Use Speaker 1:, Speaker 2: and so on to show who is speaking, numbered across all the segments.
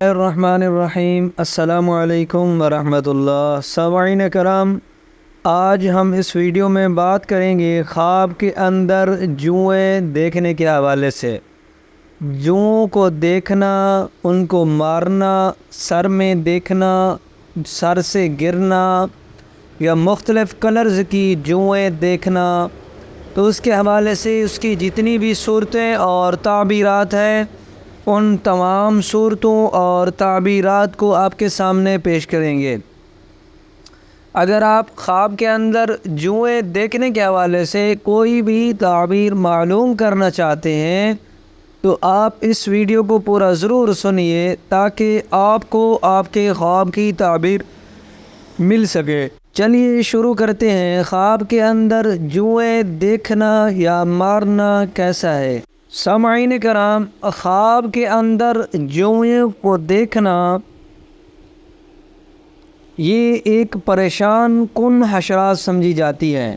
Speaker 1: الرحمن الرحیم۔ السلام علیکم ورحمۃ اللہ۔ سامعین کرام، آج ہم اس ویڈیو میں بات کریں گے خواب کے اندر جوئیں دیکھنے کے حوالے سے۔ جوؤں کو دیکھنا، ان کو مارنا، سر میں دیکھنا، سر سے گرنا یا مختلف کلرز کی جوئیں دیکھنا، تو اس کے حوالے سے اس کی جتنی بھی صورتیں اور تعبیرات ہیں، ان تمام صورتوں اور تعبیرات کو آپ کے سامنے پیش کریں گے۔ اگر آپ خواب کے اندر جوئیں دیکھنے کے حوالے سے کوئی بھی تعبیر معلوم کرنا چاہتے ہیں تو آپ اس ویڈیو کو پورا ضرور سنیے تاکہ آپ کو آپ کے خواب کی تعبیر مل سکے۔ چلیے شروع کرتے ہیں۔ خواب کے اندر جوئیں دیکھنا یا مارنا کیسا ہے؟ سامعین کرام، خواب کے اندر جوؤں کو دیکھنا یہ ایک پریشان کن حشرات سمجھی جاتی ہے،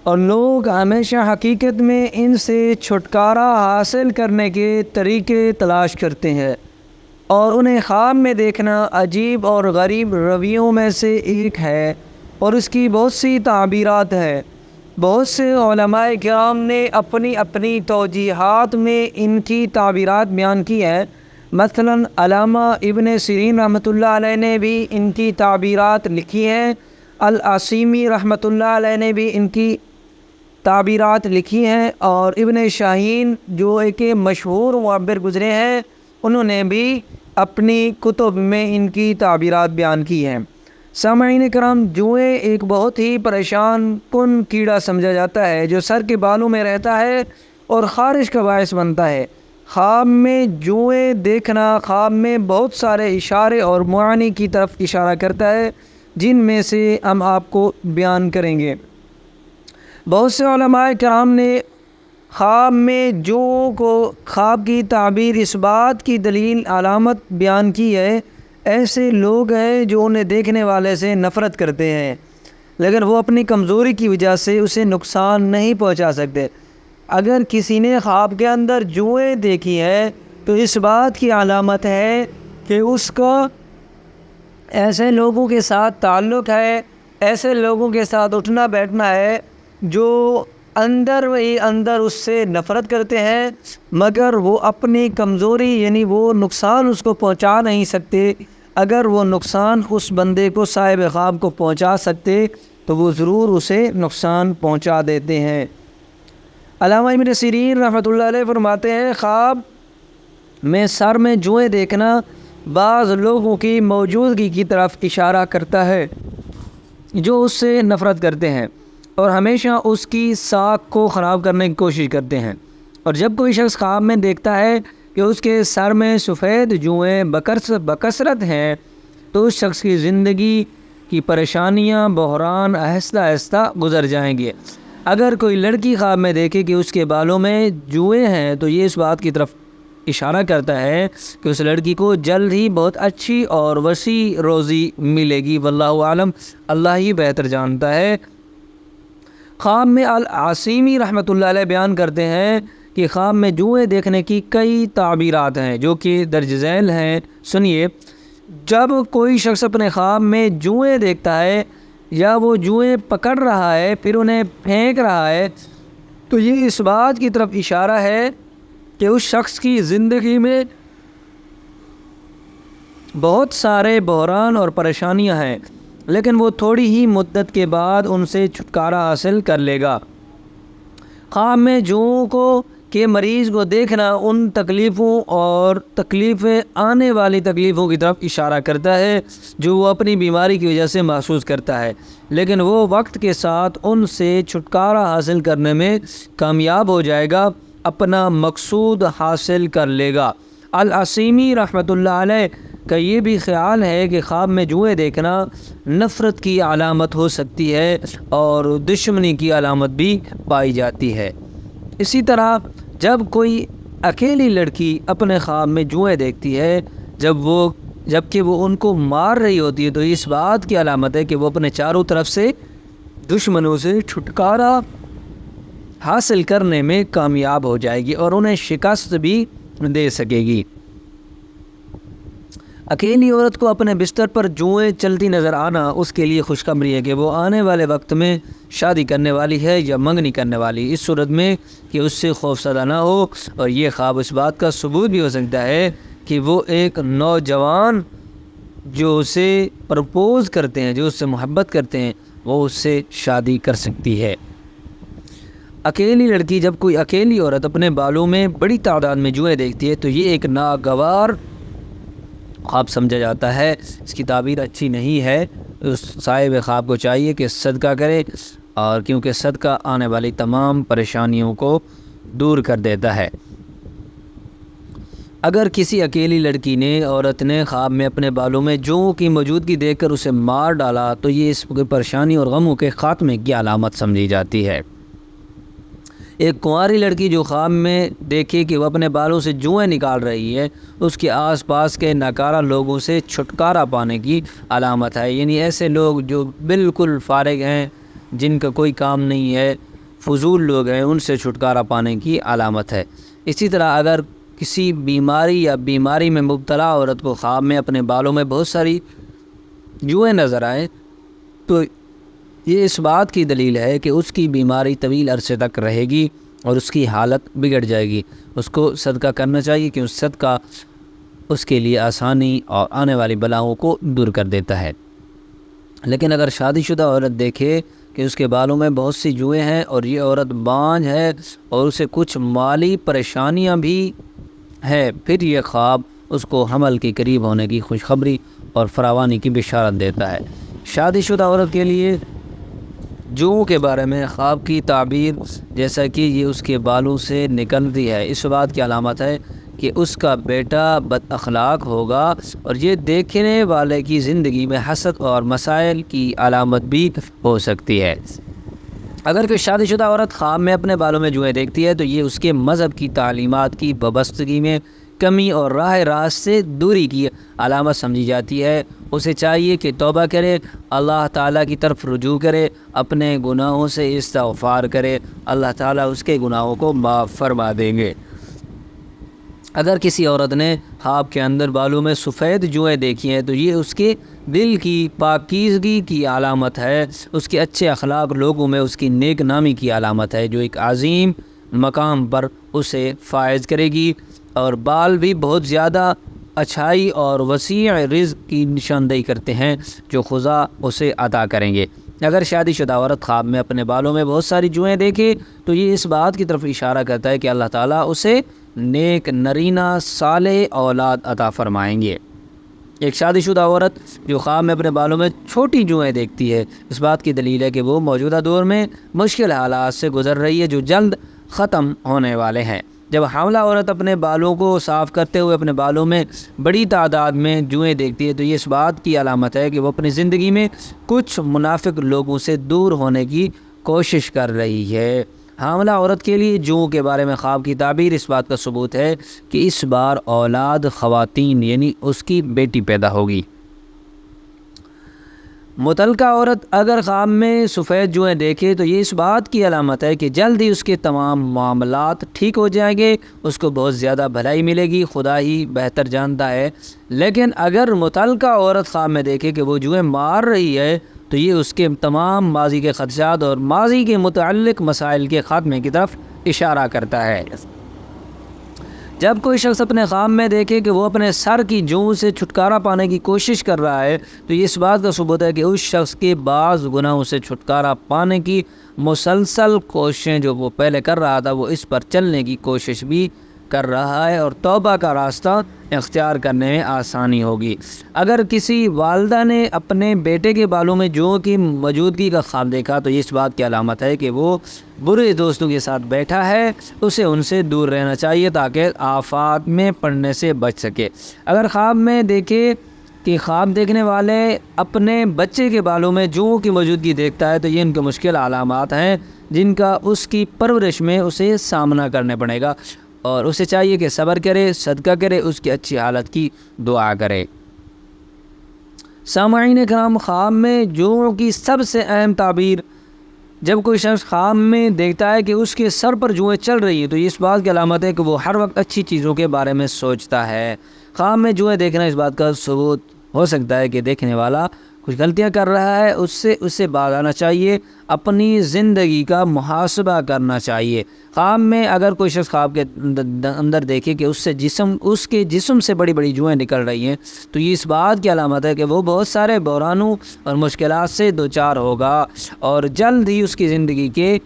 Speaker 1: اور لوگ ہمیشہ حقیقت میں ان سے چھٹکارا حاصل کرنے کے طریقے تلاش کرتے ہیں، اور انہیں خواب میں دیکھنا عجیب اور غریب رویوں میں سے ایک ہے، اور اس کی بہت سی تعبیرات ہیں۔ بہت سے علماء کرام نے اپنی اپنی توجیہات میں ان کی تعبیرات بیان کی ہیں۔ مثلاً علامہ ابن سیرین رحمۃ اللہ علیہ نے بھی ان کی تعبیرات لکھی ہیں، العاصمی رحمۃ اللہ علیہ نے بھی ان کی تعبیرات لکھی ہیں، اور ابن شاہین جو ایک مشہور معبر گزرے ہیں، انہوں نے بھی اپنی کتب میں ان کی تعبیرات بیان کی ہیں۔ سامعین کرام، جوئیں ایک بہت ہی پریشان کن کیڑا سمجھا جاتا ہے جو سر کے بالوں میں رہتا ہے اور خارش کا باعث بنتا ہے۔ خواب میں جوئیں دیکھنا خواب میں بہت سارے اشارے اور معانی کی طرف اشارہ کرتا ہے، جن میں سے ہم آپ کو بیان کریں گے۔ بہت سے علماء کرام نے خواب میں جوؤں کو خواب کی تعبیر اس بات کی دلیل علامت بیان کی ہے۔ ایسے لوگ ہیں جو انہیں دیکھنے والے سے نفرت کرتے ہیں، لیکن وہ اپنی کمزوری کی وجہ سے اسے نقصان نہیں پہنچا سکتے۔ اگر کسی نے خواب کے اندر جوئیں دیکھی ہے تو اس بات کی علامت ہے کہ اس کا ایسے لوگوں کے ساتھ تعلق ہے، ایسے لوگوں کے ساتھ اٹھنا بیٹھنا ہے جو اندر ہی اندر اس سے نفرت کرتے ہیں، مگر وہ اپنی کمزوری یعنی وہ نقصان اس کو پہنچا نہیں سکتے۔ اگر وہ نقصان اس بندے کو صاحب خواب کو پہنچا سکتے تو وہ ضرور اسے نقصان پہنچا دیتے ہیں۔ علامہ ابن سیرین رحمۃ اللہ علیہ فرماتے ہیں، خواب میں سر میں جوئیں دیکھنا بعض لوگوں کی موجودگی کی طرف اشارہ کرتا ہے جو اس سے نفرت کرتے ہیں اور ہمیشہ اس کی ساکھ کو خراب کرنے کی کوشش کرتے ہیں۔ اور جب کوئی شخص خواب میں دیکھتا ہے کہ اس کے سر میں سفید جوئیں بکثرت ہیں تو اس شخص کی زندگی کی پریشانیاں بحران آہستہ آہستہ گزر جائیں گے۔ اگر کوئی لڑکی خواب میں دیکھے کہ اس کے بالوں میں جوئیں ہیں تو یہ اس بات کی طرف اشارہ کرتا ہے کہ اس لڑکی کو جلد ہی بہت اچھی اور وسیع روزی ملے گی۔ واللہ عالم، اللہ ہی بہتر جانتا ہے۔ خواب میں العاصمی رحمۃ اللہ علیہ بیان کرتے ہیں کہ خواب میں جوئیں دیکھنے کی کئی تعبیرات ہیں جو کہ درج ذیل ہیں۔ سنیے، جب کوئی شخص اپنے خواب میں جوئیں دیکھتا ہے یا وہ جوئیں پکڑ رہا ہے پھر انہیں پھینک رہا ہے تو یہ اس بات کی طرف اشارہ ہے کہ اس شخص کی زندگی میں بہت سارے بحران اور پریشانیاں ہیں، لیکن وہ تھوڑی ہی مدت کے بعد ان سے چھٹکارا حاصل کر لے گا۔ خواب میں جوؤں کو کہ مریض کو دیکھنا ان تکلیفوں اور تکلیفیں آنے والی تکلیفوں کی طرف اشارہ کرتا ہے جو وہ اپنی بیماری کی وجہ سے محسوس کرتا ہے، لیکن وہ وقت کے ساتھ ان سے چھٹکارا حاصل کرنے میں کامیاب ہو جائے گا، اپنا مقصود حاصل کر لے گا۔ العاصمی رحمۃ اللہ علیہ کا یہ بھی خیال ہے کہ خواب میں جوئیں دیکھنا نفرت کی علامت ہو سکتی ہے اور دشمنی کی علامت بھی پائی جاتی ہے۔ اسی طرح جب کوئی اکیلی لڑکی اپنے خواب میں جوئیں دیکھتی ہے جبکہ وہ ان کو مار رہی ہوتی ہے تو اس بات کی علامت ہے کہ وہ اپنے چاروں طرف سے دشمنوں سے چھٹکارا حاصل کرنے میں کامیاب ہو جائے گی اور انہیں شکست بھی دے سکے گی۔ اکیلی عورت کو اپنے بستر پر جوئیں چلتی نظر آنا اس کے لیے خوشخبری ہے کہ وہ آنے والے وقت میں شادی کرنے والی ہے یا منگنی کرنے والی، اس صورت میں کہ اس سے خوف زدہ نہ ہو۔ اور یہ خواب اس بات کا ثبوت بھی ہو سکتا ہے کہ وہ ایک نوجوان جو اسے پرپوز کرتے ہیں، جو اس سے محبت کرتے ہیں، وہ اس سے شادی کر سکتی ہے۔ اکیلی لڑکی، جب کوئی اکیلی عورت اپنے بالوں میں بڑی تعداد میں جوئیں دیکھتی ہے تو یہ ایک ناگوار خواب سمجھا جاتا ہے، اس کی تعبیر اچھی نہیں ہے۔ اس صاحب خواب کو چاہیے کہ صدقہ کرے، اور کیونکہ صدقہ آنے والی تمام پریشانیوں کو دور کر دیتا ہے۔ اگر کسی اکیلی لڑکی نے، عورت نے خواب میں اپنے بالوں میں جوؤں کی موجودگی دیکھ کر اسے مار ڈالا تو یہ اس پریشانی اور غموں کے خاتمے کی علامت سمجھی جاتی ہے۔ ایک کنواری لڑکی جو خواب میں دیکھے کہ وہ اپنے بالوں سے جوئیں نکال رہی ہے، اس کے آس پاس کے ناکارہ لوگوں سے چھٹکارا پانے کی علامت ہے، یعنی ایسے لوگ جو بالکل فارغ ہیں، جن کا کوئی کام نہیں ہے، فضول لوگ ہیں، ان سے چھٹکارا پانے کی علامت ہے۔ اسی طرح اگر کسی بیماری میں مبتلا عورت کو خواب میں اپنے بالوں میں بہت ساری جوئیں نظر آئیں تو یہ اس بات کی دلیل ہے کہ اس کی بیماری طویل عرصے تک رہے گی اور اس کی حالت بگڑ جائے گی۔ اس کو صدقہ کرنا چاہیے کہ اس صدقہ اس کے لیے آسانی اور آنے والی بلاؤں کو دور کر دیتا ہے۔ لیکن اگر شادی شدہ عورت دیکھے کہ اس کے بالوں میں بہت سی جوئیں ہیں اور یہ عورت بانجھ ہے اور اسے کچھ مالی پریشانیاں بھی ہے، پھر یہ خواب اس کو حمل کے قریب ہونے کی خوشخبری اور فراوانی کی بشارت دیتا ہے۔ شادی شدہ عورت کے لیے جوؤں کے بارے میں خواب کی تعبیر، جیسا کہ یہ اس کے بالوں سے نکلتی ہے، اس بات کی علامت ہے کہ اس کا بیٹا بد اخلاق ہوگا، اور یہ دیکھنے والے کی زندگی میں حسد اور مسائل کی علامت بھی ہو سکتی ہے۔ اگر کوئی شادی شدہ عورت خواب میں اپنے بالوں میں جوئیں دیکھتی ہے تو یہ اس کے مذہب کی تعلیمات کی وابستگی میں کمی اور راہ راست سے دوری کی علامت سمجھی جاتی ہے۔ اسے چاہیے کہ توبہ کرے، اللہ تعالیٰ کی طرف رجوع کرے، اپنے گناہوں سے استغفار کرے، اللہ تعالیٰ اس کے گناہوں کو معاف فرما دیں گے۔ اگر کسی عورت نے خواب کے اندر بالوں میں سفید جوئیں دیکھی ہیں تو یہ اس کے دل کی پاکیزگی کی علامت ہے، اس کے اچھے اخلاق لوگوں میں اس کی نیک نامی کی علامت ہے، جو ایک عظیم مقام پر اسے فائز کرے گی، اور بال بھی بہت زیادہ اچھائی اور وسیع رزق کی نشاندہی کرتے ہیں جو خدا اسے عطا کریں گے۔ اگر شادی شدہ عورت خواب میں اپنے بالوں میں بہت ساری جوئیں دیکھے تو یہ اس بات کی طرف اشارہ کرتا ہے کہ اللہ تعالیٰ اسے نیک نرینہ صالح اولاد عطا فرمائیں گے۔ ایک شادی شدہ عورت جو خواب میں اپنے بالوں میں چھوٹی جوئیں دیکھتی ہے، اس بات کی دلیل ہے کہ وہ موجودہ دور میں مشکل حالات سے گزر رہی ہے جو جلد ختم ہونے والے ہیں۔ جب حاملہ عورت اپنے بالوں کو صاف کرتے ہوئے اپنے بالوں میں بڑی تعداد میں جوئیں دیکھتی ہے تو یہ اس بات کی علامت ہے کہ وہ اپنی زندگی میں کچھ منافق لوگوں سے دور ہونے کی کوشش کر رہی ہے۔ حاملہ عورت کے لیے جوؤں کے بارے میں خواب کی تعبیر اس بات کا ثبوت ہے کہ اس بار اولاد خواتین یعنی اس کی بیٹی پیدا ہوگی۔ متعلقہ عورت اگر خواب میں سفید جوئیں دیکھے تو یہ اس بات کی علامت ہے کہ جلد ہی اس کے تمام معاملات ٹھیک ہو جائیں گے، اس کو بہت زیادہ بھلائی ملے گی، خدا ہی بہتر جانتا ہے۔ لیکن اگر متعلقہ عورت خواب میں دیکھے کہ وہ جوئیں مار رہی ہے تو یہ اس کے تمام ماضی کے خدشات اور ماضی کے متعلق مسائل کے خاتمے کی طرف اشارہ کرتا ہے۔ جب کوئی شخص اپنے خواب میں دیکھے کہ وہ اپنے سر کی جوؤں سے چھٹکارا پانے کی کوشش کر رہا ہے تو یہ اس بات کا ثبوت ہے کہ اس شخص کے بعض گناہوں سے چھٹکارا پانے کی مسلسل کوششیں جو وہ پہلے کر رہا تھا وہ اس پر چلنے کی کوشش بھی کر رہا ہے اور توبہ کا راستہ اختیار کرنے میں آسانی ہوگی۔ اگر کسی والدہ نے اپنے بیٹے کے بالوں میں جوؤں کی موجودگی کا خواب دیکھا تو یہ اس بات کی علامت ہے کہ وہ برے دوستوں کے ساتھ بیٹھا ہے، اسے ان سے دور رہنا چاہیے تاکہ آفات میں پڑنے سے بچ سکے۔ اگر خواب میں دیکھے کہ خواب دیکھنے والے اپنے بچے کے بالوں میں جوؤں کی موجودگی دیکھتا ہے تو یہ ان کے مشکل علامات ہیں جن کا اس کی پرورش میں اسے سامنا کرنے پڑے گا، اور اسے چاہیے کہ صبر کرے، صدقہ کرے، اس کی اچھی حالت کی دعا کرے۔ سامعین کرام، خواب میں جوؤں کی سب سے اہم تعبیر، جب کوئی شخص خواب میں دیکھتا ہے کہ اس کے سر پر جوئیں چل رہی ہیں تو یہ اس بات کی علامت ہے کہ وہ ہر وقت اچھی چیزوں کے بارے میں سوچتا ہے۔ خواب میں جوئیں دیکھنا اس بات کا ثبوت ہو سکتا ہے کہ دیکھنے والا کچھ غلطیاں کر رہا ہے، اس سے باز آنا چاہیے، اپنی زندگی کا محاسبہ کرنا چاہیے۔ خواب میں اگر کوئی شخص خواب کے اندر دیکھے کہ اس کے جسم سے بڑی بڑی جوئیں نکل رہی ہیں، تو یہ اس بات کی علامت ہے کہ وہ بہت سارے بحرانوں اور مشکلات سے دوچار ہوگا اور جلد ہی اس کی زندگی کے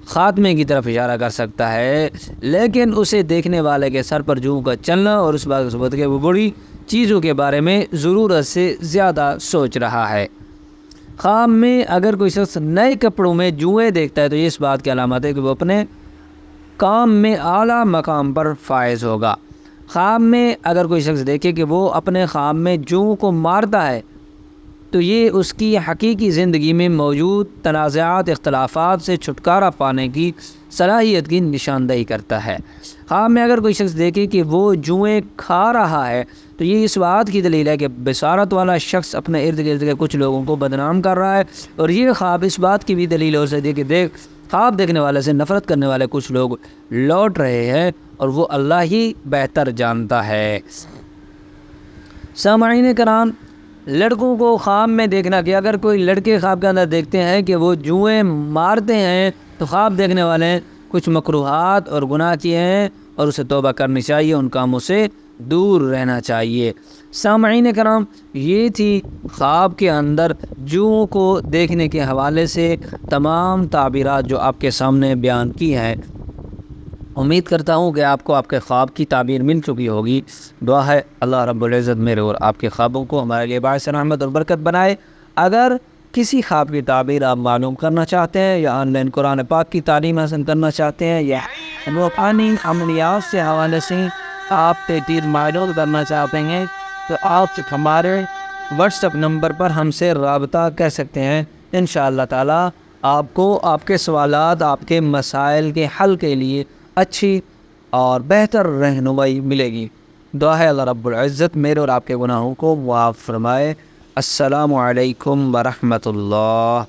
Speaker 1: خاتمے کی طرف اشارہ کر سکتا ہے۔ لیکن اسے دیکھنے والے کے سر پر جوؤں کا چلنا اور اس بات کا ثبوت ہے کہ وہ بڑی چیزوں کے بارے میں ضرورت سے زیادہ سوچ رہا ہے۔ خواب میں اگر کوئی شخص نئے کپڑوں میں جوئیں دیکھتا ہے تو یہ اس بات کی علامت ہے کہ وہ اپنے کام میں اعلیٰ مقام پر فائز ہوگا۔ خواب میں اگر کوئی شخص دیکھے کہ وہ اپنے خواب میں جوؤں کو مارتا ہے تو یہ اس کی حقیقی زندگی میں موجود تنازعات، اختلافات سے چھٹکارا پانے کی صلاحیت کی نشاندہی کرتا ہے۔ خواب میں اگر کوئی شخص دیکھے کہ وہ جوئیں کھا رہا ہے تو یہ اس بات کی دلیل ہے کہ بصارت والا شخص اپنے ارد گرد کے کچھ لوگوں کو بدنام کر رہا ہے، اور یہ خواب اس بات کی بھی دلیل ہو سکتی ہے کہ خواب دیکھنے والے سے نفرت کرنے والے کچھ لوگ لوٹ رہے ہیں اور وہ اللہ ہی بہتر جانتا ہے۔ سامعین کرام، لڑکوں کو خواب میں دیکھنا کہ اگر کوئی لڑکے خواب کے اندر دیکھتے ہیں کہ وہ جوئیں مارتے ہیں تو خواب دیکھنے والے کچھ مکروہات اور گناہ کیے ہیں اور اسے توبہ کرنی چاہیے، ان کاموں سے دور رہنا چاہیے۔ سامعین کرام، یہ تھی خواب کے اندر جوؤں کو دیکھنے کے حوالے سے تمام تعبیرات جو آپ کے سامنے بیان کی ہیں۔ امید کرتا ہوں کہ آپ کو آپ کے خواب کی تعبیر مل چکی ہوگی۔ دعا ہے اللہ رب العزت میرے اور آپ کے خوابوں کو ہمارے لیے باعث رحمت اور برکت بنائے۔ اگر کسی خواب کی تعبیر آپ معلوم کرنا چاہتے ہیں یا آن لائن قرآن پاک کی تعلیم حاصل کرنا چاہتے ہیں یا روحانی عملیات سے حوالے سے آپ تحقیق معلوم کرنا چاہتے ہیں تو آپ ہمارے واٹس ایپ نمبر پر ہم سے رابطہ کر سکتے ہیں۔ انشاءاللہ تعالی آپ کو آپ کے سوالات، آپ کے مسائل کے حل کے لیے اچھی اور بہتر رہنمائی ملے گی۔ دعا ہے اللہ رب العزت میرے اور آپ کے گناہوں کو معاف فرمائے۔ السلام علیکم ورحمۃ اللہ۔